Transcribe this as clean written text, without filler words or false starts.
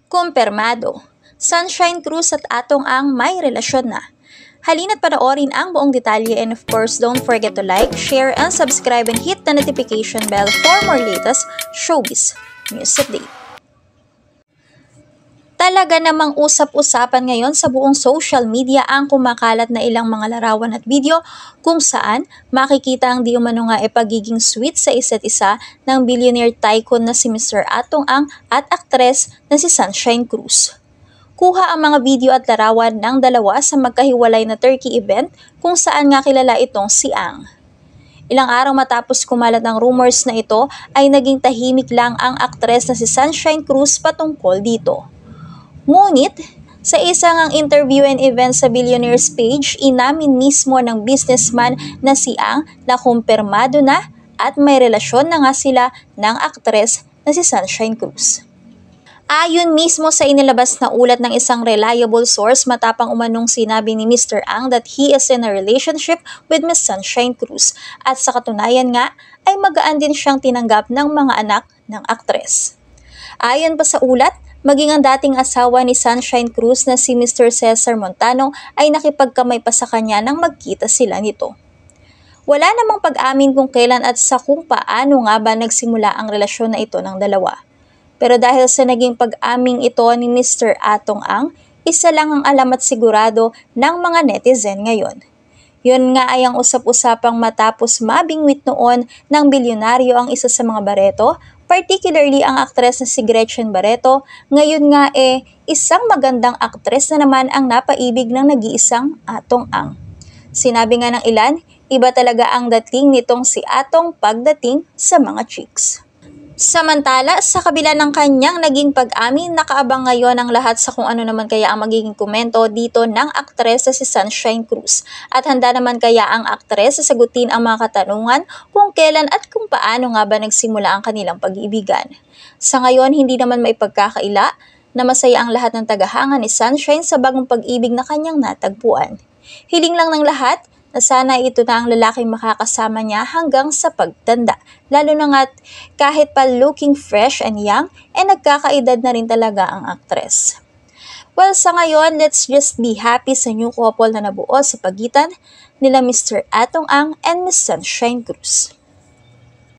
Kumpirmado, Sunshine Cruz at Atong Ang may relasyon na. Halina't panoorin ang buong detalye, and of course, don't forget to like, share, and subscribe and hit the notification bell for more latest showbiz news update. Talaga namang usap-usapan ngayon sa buong social media ang kumakalat na ilang mga larawan at video kung saan makikita ang di umano nga pagiging sweet sa isa't isa ng billionaire tycoon na si Mr. Atong Ang at aktres na si Sunshine Cruz. Kuha ang mga video at larawan ng dalawa sa magkahiwalay na Turkey event kung saan nga kilala itong si Ang. Ilang araw matapos kumalat ang rumors na ito ay naging tahimik lang ang aktres na si Sunshine Cruz patungkol dito. Ngunit, sa isang interview and event sa Billionaires page, inamin mismo ng businessman na si Ang na kumpirmado na at may relasyon na nga sila ng aktres na si Sunshine Cruz. Ayon mismo sa inilabas na ulat ng isang reliable source, matapang umanong sinabi ni Mr. Ang that he is in a relationship with Miss Sunshine Cruz at sa katunayan nga ay magaan din siyang tinanggap ng mga anak ng aktres. Ayon pa sa ulat, maging ang dating asawa ni Sunshine Cruz na si Mr. Cesar Montano ay nakipagkamay pa sa kanya nang magkita sila nito. Wala namang pag-amin kung kailan at sa kung paano nga ba nagsimula ang relasyon na ito ng dalawa. Pero dahil sa naging pag-aming ito ni Mr. Atong Ang, isa lang ang alam at sigurado ng mga netizen ngayon. Yun nga ay ang usap-usapang matapos mabingwit noon ng bilyonaryo ang isa sa mga Barreto, particularly ang aktres na si Gretchen Barreto. Ngayon nga isang magandang aktres na naman ang napaibig ng nag-iisang Atong Ang. Sinabi nga ng ilan, iba talaga ang dating nitong si Atong pagdating sa mga chicks. Samantala, sa kabila ng kanyang naging pag-amin, nakaabang ngayon ang lahat sa kung ano naman kaya ang magiging komento dito ng aktres na si Sunshine Cruz. At handa naman kaya ang aktres sa sagutin ang mga katanungan kung kailan at kung paano nga ba nagsimula ang kanilang pag-iibigan. Sa ngayon, hindi naman maipagkakaila na masaya ang lahat ng tagahanga ni Sunshine sa bagong pag-ibig na kanyang natagpuan. Hiling lang ng lahat na sana ito na ang lalaking makakasama niya hanggang sa pagtanda. Lalo na nga't kahit pa looking fresh and young, nagkakaedad na rin talaga ang aktres. Well, sa ngayon, let's just be happy sa new couple na nabuo sa pagitan nila Mr. Atong Ang and Miss Sunshine Cruz.